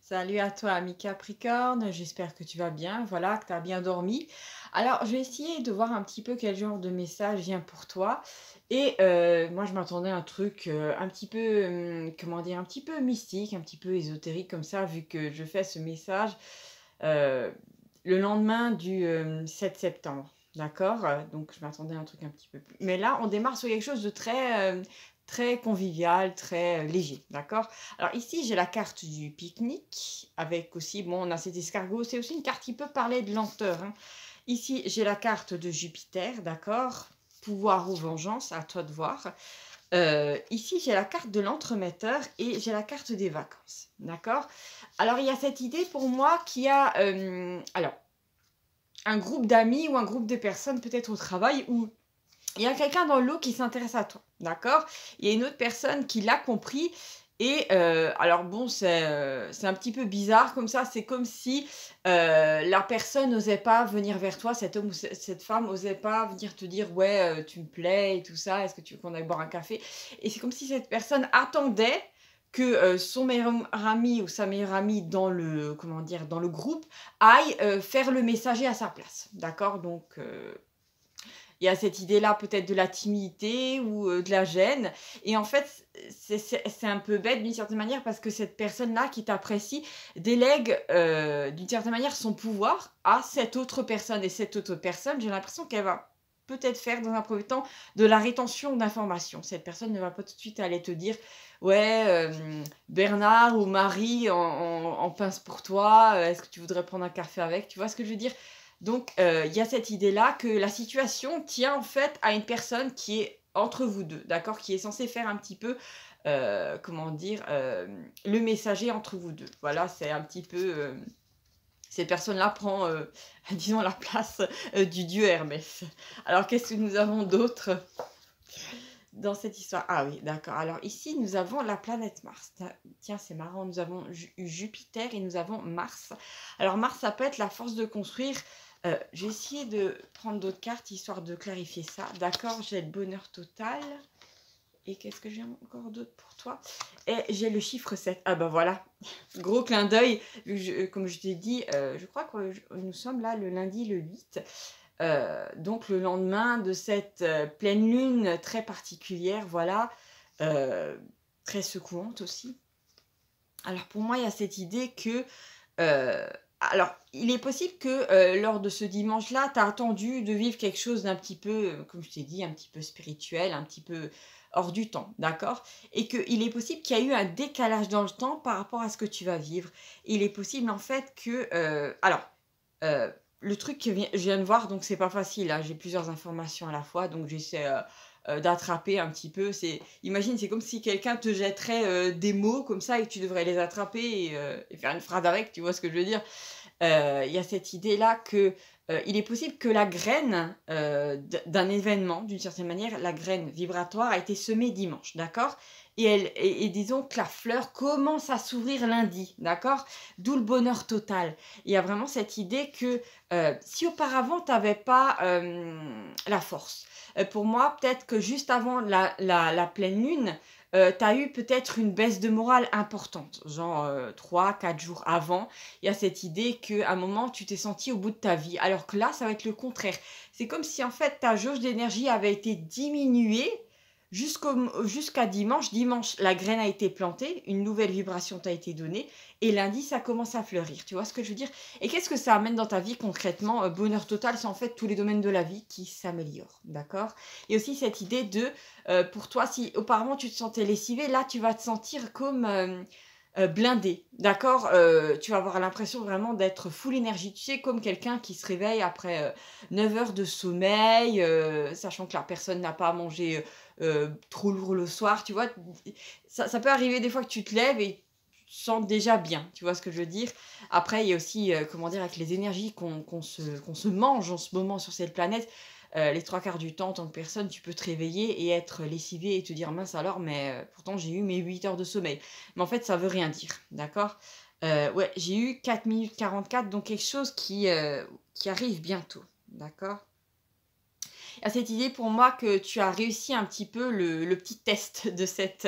Salut à toi, ami Capricorne, j'espère que tu vas bien, voilà, que tu as bien dormi. Alors, je vais essayer de voir un petit peu quel genre de message vient pour toi. Et moi, je m'attendais à un truc un petit peu, comment dire, un petit peu mystique, un petit peu ésotérique comme ça, vu que je fais ce message euh, le lendemain du 7 septembre. D'accord? Donc, je m'attendais à un truc un petit peu plus. Mais là, on démarre sur quelque chose de très convivial, très léger. D'accord? Alors, ici, j'ai la carte du pique-nique, avec aussi, bon, on a cet escargot. C'est aussi une carte qui peut parler de lenteur, hein. Ici, j'ai la carte de Jupiter, d'accord? Pouvoir ou vengeance, à toi de voir. Ici, j'ai la carte de l'entremetteur et j'ai la carte des vacances. D'accord? Alors, il y a cette idée pour moi qu'il y a alors, un groupe d'amis ou un groupe de personnes, peut-être au travail, où il y a quelqu'un dans l'eau qui s'intéresse à toi. D'accord? Il y a une autre personne qui l'a compris. Et alors bon, c'est un petit peu bizarre comme ça. C'est comme si la personne n'osait pas venir vers toi, cet homme ou cette femme n'osait pas venir te dire ouais, tu me plais et tout ça, est-ce que tu veux qu'on aille boire un café? Et c'est comme si cette personne attendait que son meilleur ami ou sa meilleure amie dans le, comment dire, dans le groupe aille faire le messager à sa place. D'accord? Donc il y a cette idée-là peut-être de la timidité ou de la gêne. Et en fait, c'est un peu bête d'une certaine manière parce que cette personne-là qui t'apprécie délègue d'une certaine manière son pouvoir à cette autre personne. Et cette autre personne, j'ai l'impression qu'elle va peut-être faire dans un premier temps de la rétention d'informations. Cette personne ne va pas tout de suite aller te dire ouais, Bernard ou Marie en pince pour toi, est-ce que tu voudrais prendre un café avec? Tu vois ce que je veux dire? Donc, il y a cette idée-là que la situation tient en fait à une personne qui est entre vous deux, d'accord? Qui est censée faire un petit peu, comment dire, le messager entre vous deux. Voilà, c'est un petit peu. Cette personne-là prend, disons, la place du dieu Hermès. Alors, qu'est-ce que nous avons d'autre dans cette histoire? Ah oui, d'accord. Alors, ici, nous avons la planète Mars. Tiens, c'est marrant, nous avons Jupiter et nous avons Mars. Alors, Mars, ça peut être la force de construire. J'ai essayé de prendre d'autres cartes histoire de clarifier ça. D'accord, j'ai le bonheur total. Et qu'est-ce que j'ai encore d'autre pour toi? Et j'ai le chiffre 7. Ah ben voilà, gros clin d'œil. Comme je t'ai dit, je crois que nous sommes là le lundi le 8. Donc le lendemain de cette pleine lune très particulière, voilà, euh, très secouante aussi. Alors pour moi, il y a cette idée que alors, il est possible que lors de ce dimanche-là, tu as attendu de vivre quelque chose d'un petit peu, comme je t'ai dit, un petit peu spirituel, un petit peu hors du temps, d'accord? Et qu'il est possible qu'il y ait eu un décalage dans le temps par rapport à ce que tu vas vivre. Il est possible en fait que... le truc que je viens de voir, donc c'est pas facile, hein, j'ai plusieurs informations à la fois, donc j'essaie d'attraper un petit peu. Imagine, c'est comme si quelqu'un te jetterait des mots comme ça et que tu devrais les attraper et faire une phrase avec, tu vois ce que je veux dire? Il y a cette idée-là que il est possible que la graine d'un événement, d'une certaine manière, la graine vibratoire a été semée dimanche, d'accord? Et disons que la fleur commence à s'ouvrir lundi, d'accord? D'où le bonheur total. Il y a vraiment cette idée que si auparavant tu n'avais pas la force, pour moi, peut-être que juste avant la pleine lune, tu as eu peut-être une baisse de morale importante, genre 3-4 jours avant. Il y a cette idée qu'à un moment, tu t'es senti au bout de ta vie, alors que là, ça va être le contraire. C'est comme si en fait ta jauge d'énergie avait été diminuée jusqu'à dimanche. Dimanche, la graine a été plantée, une nouvelle vibration t'a été donnée, et lundi, ça commence à fleurir. Tu vois ce que je veux dire? Et qu'est-ce que ça amène dans ta vie concrètement? Bonheur total, c'est en fait tous les domaines de la vie qui s'améliorent, d'accord? Et aussi cette idée de, pour toi, si auparavant tu te sentais lessivé, là tu vas te sentir comme blindé, d'accord? Tu vas avoir l'impression vraiment d'être full énergie, tu sais, comme quelqu'un qui se réveille après 9 heures de sommeil, sachant que la personne n'a pas mangé trop lourd le soir, tu vois. Ça peut arriver des fois que tu te lèves et tu te sens déjà bien, tu vois ce que je veux dire? Après, il y a aussi, comment dire, avec les énergies qu'on se mange en ce moment sur cette planète, les trois quarts du temps, en tant que personne, tu peux te réveiller et être lessivé et te dire mince alors, mais pourtant j'ai eu mes 8 heures de sommeil. Mais en fait, ça veut rien dire, d'accord? Ouais, j'ai eu 4 minutes 44, donc quelque chose qui arrive bientôt, d'accord? Il y a cette idée pour moi que tu as réussi un petit peu le petit test de cette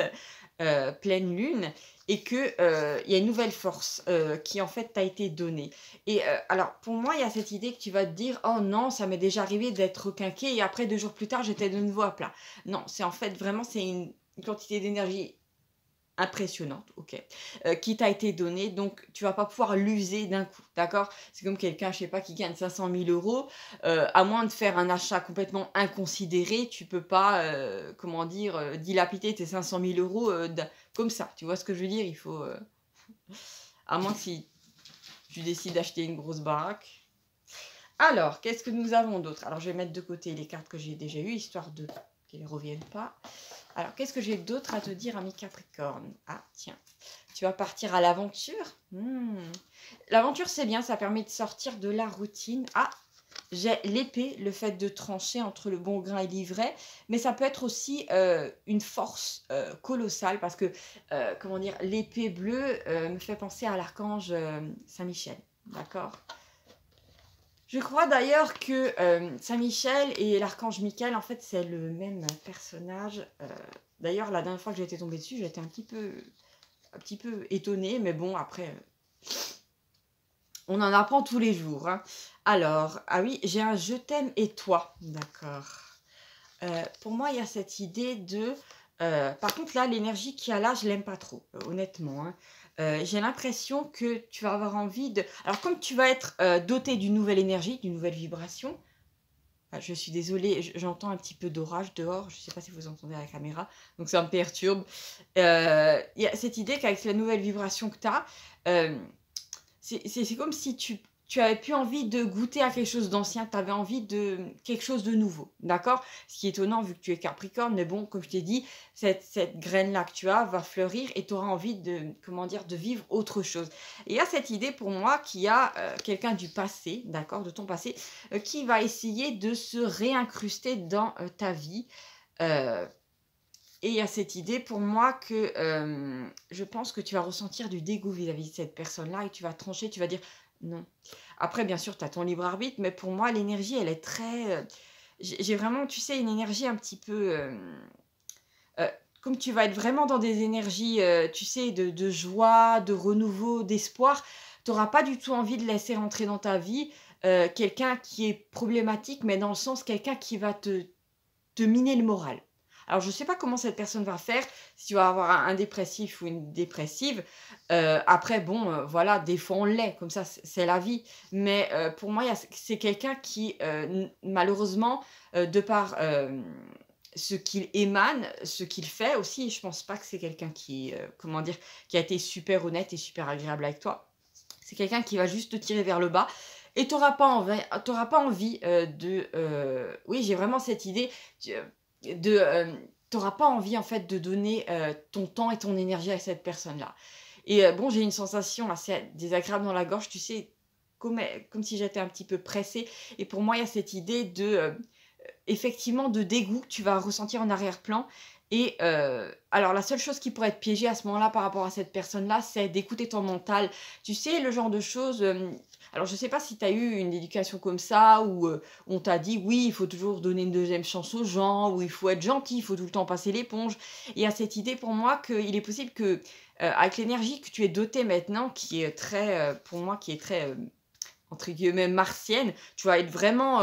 pleine lune et que, il y a une nouvelle force, qui en fait t'a été donnée et alors pour moi, il y a cette idée que tu vas te dire: «Oh non, ça m'est déjà arrivé d'être requinqué et après 2 jours plus tard, j'étais de nouveau à plat». Non, c'est en fait vraiment c'est une quantité d'énergie impressionnante, OK, qui t'a été donnée, donc tu vas pas pouvoir l'user d'un coup, d'accord? C'est comme quelqu'un, je sais pas, qui gagne 500 000 €, à moins de faire un achat complètement inconsidéré, tu peux pas, comment dire, dilapider tes 500 000 €, d'un comme ça, tu vois ce que je veux dire? Il faut, à moins que si tu décides d'acheter une grosse baraque. Alors, qu'est-ce que nous avons d'autre? Alors, je vais mettre de côté les cartes que j'ai déjà eues, histoire de qu'elles ne reviennent pas. Alors, qu'est-ce que j'ai d'autre à te dire, ami Capricorne? Ah, tiens, tu vas partir à l'aventure. L'aventure, c'est bien, ça permet de sortir de la routine. Ah, j'ai l'épée, le fait de trancher entre le bon grain et l'ivraie, mais ça peut être aussi une force colossale parce que, comment dire, l'épée bleue me fait penser à l'archange Saint-Michel, d'accord? Je crois d'ailleurs que Saint-Michel et l'archange Michael, en fait, c'est le même personnage. D'ailleurs, la dernière fois que j'ai été tombée dessus, j'étais un petit peu étonnée, mais bon, après, on en apprend tous les jours, hein. Alors, ah oui, j'ai un je t'aime et toi, d'accord. Pour moi, il y a cette idée de... par contre, là, l'énergie qu'il y a là, je l'aime pas trop, honnêtement, hein. J'ai l'impression que tu vas avoir envie de... Alors, comme tu vas être doté d'une nouvelle énergie, d'une nouvelle vibration, ah, je suis désolée, j'entends un petit peu d'orage dehors, je ne sais pas si vous entendez à la caméra, donc ça me perturbe. Il y a cette idée qu'avec la nouvelle vibration que tu as, c'est comme si tu avais plus envie de goûter à quelque chose d'ancien, tu avais envie de quelque chose de nouveau, d'accord? Ce qui est étonnant vu que tu es Capricorne, mais bon, comme je t'ai dit, cette graine-là que tu as va fleurir et tu auras envie de, comment dire, de vivre autre chose. Et il y a cette idée pour moi qu'il y a quelqu'un du passé, d'accord, de ton passé, qui va essayer de se réincruster dans ta vie. Euh, et il y a cette idée pour moi que je pense que tu vas ressentir du dégoût vis-à-vis de cette personne-là et tu vas trancher, tu vas dire non. Après, bien sûr, tu as ton libre arbitre, mais pour moi, l'énergie, elle est très... j'ai vraiment, tu sais, une énergie un petit peu... euh, comme tu vas être vraiment dans des énergies, tu sais, de joie, de renouveau, d'espoir, tu n'auras pas du tout envie de laisser rentrer dans ta vie quelqu'un qui est problématique, mais dans le sens quelqu'un qui va te miner le moral. Alors, je ne sais pas comment cette personne va faire, si tu vas avoir un dépressif ou une dépressive. Après, bon, voilà, des fois on l'est, comme ça, c'est la vie. Mais pour moi, c'est quelqu'un qui, malheureusement, de par ce qu'il émane, ce qu'il fait aussi, je pense pas que c'est quelqu'un qui, comment dire, qui a été super honnête et super agréable avec toi. C'est quelqu'un qui va juste te tirer vers le bas et tu n'auras pas envie de... oui, j'ai vraiment cette idée de... tu n'auras pas envie en fait de donner ton temps et ton énergie à cette personne-là. Et bon, j'ai une sensation assez désagréable dans la gorge, tu sais, comme si j'étais un petit peu pressée. Et pour moi, il y a cette idée de... effectivement de dégoût que tu vas ressentir en arrière-plan. Et alors la seule chose qui pourrait être piégée à ce moment-là par rapport à cette personne-là, c'est d'écouter ton mental. Tu sais, le genre de choses... alors je sais pas si tu as eu une éducation comme ça, où on t'a dit oui, il faut toujours donner une deuxième chance aux gens, ou il faut être gentil, il faut tout le temps passer l'éponge. Et à cette idée pour moi qu'il est possible que, avec l'énergie que tu es dotée maintenant, qui est très, pour moi, qui est très... entre guillemets martienne, tu vas être vraiment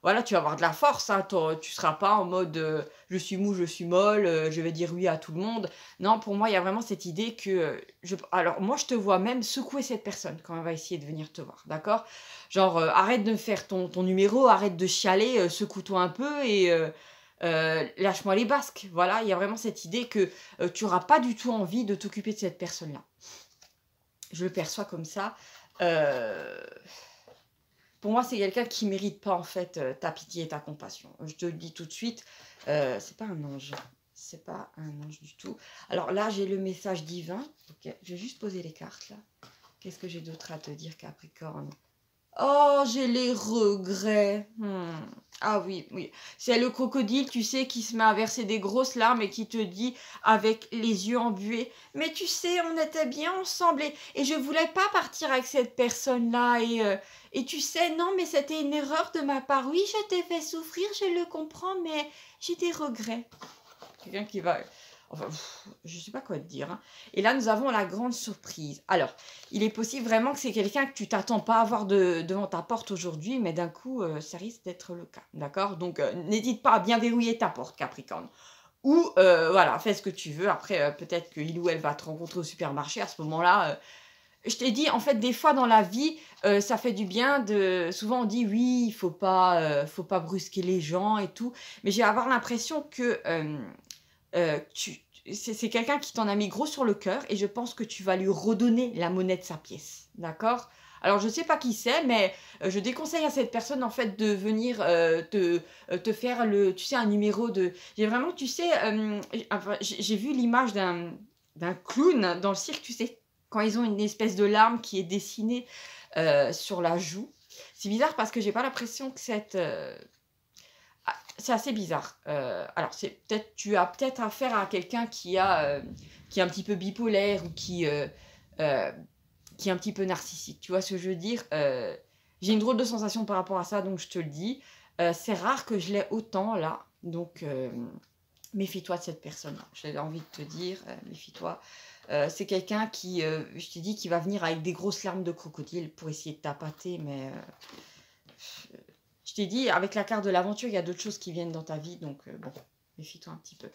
voilà, tu vas avoir de la force, hein, tu seras pas en mode je suis mou, je suis molle, je vais dire oui à tout le monde. Non, pour moi, il y a vraiment cette idée que alors moi je te vois même secouer cette personne quand elle va essayer de venir te voir, d'accord? Genre arrête de me faire ton numéro, arrête de chialer, secoue-toi un peu et lâche-moi les basques. Voilà, il y a vraiment cette idée que tu auras pas du tout envie de t'occuper de cette personne-là. Je le perçois comme ça. Euh, Pour moi, c'est quelqu'un qui mérite pas en fait ta pitié et ta compassion. Je te le dis tout de suite, c'est pas un ange. C'est pas un ange du tout. Alors là, j'ai le message divin. Ok, je vais juste poser les cartes là. Qu'est-ce que j'ai d'autre à te dire, Capricorne? Oh, j'ai les regrets. Ah oui, oui. C'est le crocodile, tu sais, qui se met à verser des grosses larmes et qui te dit avec les yeux embués, mais tu sais, on était bien ensemble et je voulais pas partir avec cette personne-là et tu sais, non, mais c'était une erreur de ma part. Oui, je t'ai fait souffrir, je le comprends, mais j'ai des regrets. Quelqu'un qui va... Enfin, je ne sais pas quoi te dire, hein. Et là, nous avons la grande surprise. Alors, il est possible vraiment que c'est quelqu'un que tu t'attends pas à voir devant ta porte aujourd'hui, mais d'un coup, ça risque d'être le cas, d'accord? Donc, n'hésite pas à bien verrouiller ta porte, Capricorne. Ou, voilà, fais ce que tu veux. Après, peut-être qu'il ou elle va te rencontrer au supermarché. À ce moment-là, je t'ai dit, en fait, des fois dans la vie, ça fait du bien de souvent on dit: «Oui, faut pas brusquer les gens et tout», mais j'ai avoir l'impression que, tu c'est quelqu'un qui t'en a mis gros sur le cœur et je pense que tu vas lui redonner la monnaie de sa pièce, d'accord? Alors je sais pas qui c'est, mais, je déconseille à cette personne, en fait, de venir, te faire tu sais, un numéro de j'ai vraiment, tu sais, enfin, j'ai vu l'image d'un clown dans le cirque, tu sais? Quand ils ont une espèce de larme qui est dessinée, sur la joue. C'est bizarre parce que j'ai pas l'impression que c'est assez bizarre. Alors c'est peut-être tu as peut-être affaire à quelqu'un qui est un petit peu bipolaire ou heu, qui est un petit peu narcissique. Tu vois ce que je veux dire? J'ai une drôle de sensation par rapport à ça, donc je te le dis. C'est rare que je l'ai autant là, donc méfie-toi de cette personne-là. J'ai envie de te dire, méfie-toi. C'est quelqu'un qui, je t'ai dit, qui va venir avec des grosses larmes de crocodile pour essayer de t'appâter, mais je t'ai dit, avec la carte de l'aventure, il y a d'autres choses qui viennent dans ta vie, donc bon, méfie-toi un petit peu.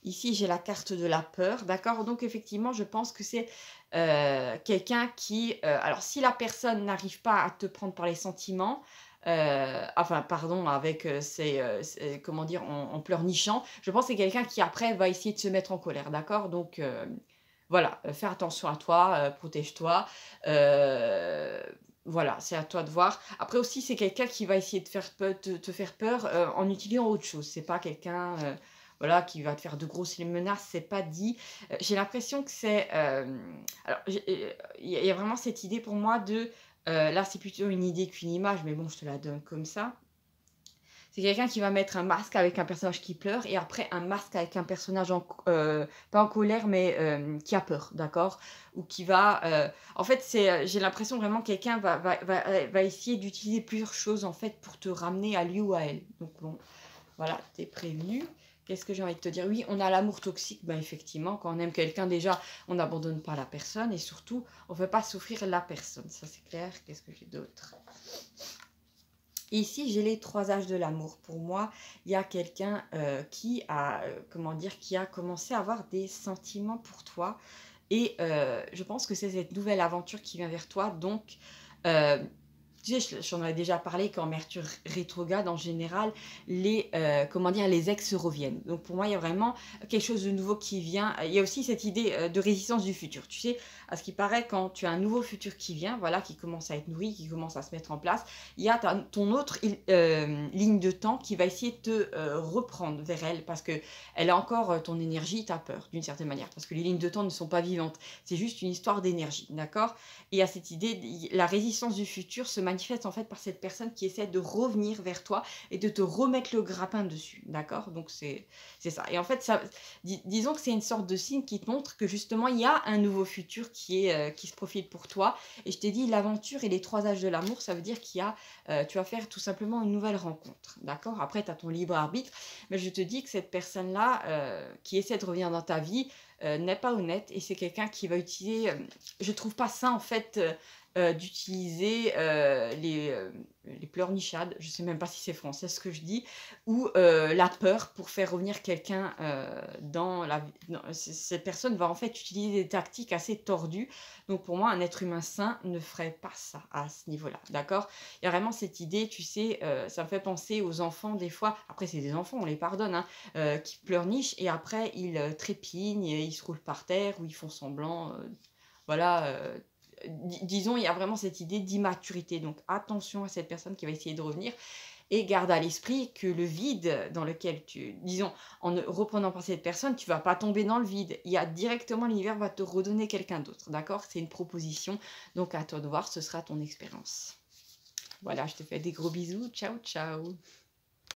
Ici, j'ai la carte de la peur, d'accord? Donc effectivement, je pense que c'est quelqu'un qui... alors, si la personne n'arrive pas à te prendre par les sentiments, enfin, pardon, avec comment dire, en pleurnichant, je pense que c'est quelqu'un qui, après, va essayer de se mettre en colère, d'accord? Donc, voilà, fais attention à toi, protège-toi. euh, voilà, c'est à toi de voir. Après aussi, c'est quelqu'un qui va essayer de te faire peur en utilisant autre chose. C'est pas quelqu'un voilà, qui va te faire de grosses menaces, c'est pas dit. J'ai l'impression que c'est... alors, il y a vraiment cette idée pour moi de... là, c'est plutôt une idée qu'une image, mais bon, je te la donne comme ça. C'est quelqu'un qui va mettre un masque avec un personnage qui pleure et après un masque avec un personnage pas en colère, mais qui a peur, d'accord? Ou qui va... en fait, j'ai l'impression vraiment que quelqu'un va essayer d'utiliser plusieurs choses en fait pour te ramener à lui ou à elle. Donc bon, voilà, t'es prévenu. Qu'est-ce que j'ai envie de te dire? Oui, on a l'amour toxique, ben effectivement, quand on aime quelqu'un, déjà, on n'abandonne pas la personne et surtout, on ne fait pas souffrir la personne. Ça, c'est clair. Qu'est-ce que j'ai d'autre? Ici, j'ai les trois âges de l'amour. Pour moi, il y a quelqu'un qui a, comment dire, qui a commencé à avoir des sentiments pour toi. Et je pense que c'est cette nouvelle aventure qui vient vers toi. Donc, euh, tu sais, j'en avais déjà parlé quand Mercure rétrograde, en général, comment dire, les ex reviennent. Donc pour moi, il y a vraiment quelque chose de nouveau qui vient. Il y a aussi cette idée de résistance du futur. Tu sais, à ce qui paraît, quand tu as un nouveau futur qui vient, voilà, qui commence à être nourri, qui commence à se mettre en place, il y a ton autre ligne de temps qui va essayer de te reprendre vers elle parce que elle a encore ton énergie, ta peur, d'une certaine manière. Parce que les lignes de temps ne sont pas vivantes. C'est juste une histoire d'énergie, d'accord? Et à cette idée, la résistance du futur se manifeste en fait par cette personne qui essaie de revenir vers toi et de te remettre le grappin dessus, d'accord? Donc c'est ça. Et en fait, disons que c'est une sorte de signe qui te montre que justement, il y a un nouveau futur qui se profile pour toi. Et je t'ai dit, l'aventure et les trois âges de l'amour, ça veut dire tu vas faire tout simplement une nouvelle rencontre, d'accord? Après, tu as ton libre arbitre, mais je te dis que cette personne-là qui essaie de revenir dans ta vie, n'est pas honnête et c'est quelqu'un qui va utiliser... je trouve pas ça en fait d'utiliser les pleurnichades, je sais même pas si c'est français ce que je dis, ou la peur pour faire revenir quelqu'un cette personne va en fait utiliser des tactiques assez tordues. Donc pour moi, un être humain sain ne ferait pas ça à ce niveau-là, d'accord? Il y a vraiment cette idée, tu sais, ça me fait penser aux enfants des fois, après c'est des enfants, on les pardonne, hein, qui pleurnichent et après ils trépignent, ils se roulent par terre ou ils font semblant. Voilà, disons, il y a vraiment cette idée d'immaturité. Donc attention à cette personne qui va essayer de revenir et garde à l'esprit que le vide dans lequel disons, en ne reprenant pas cette personne, tu vas pas tomber dans le vide. Il y a directement, l'univers va te redonner quelqu'un d'autre, d'accord? C'est une proposition, donc à toi de voir, ce sera ton expérience. Voilà, je te fais des gros bisous. Ciao, ciao.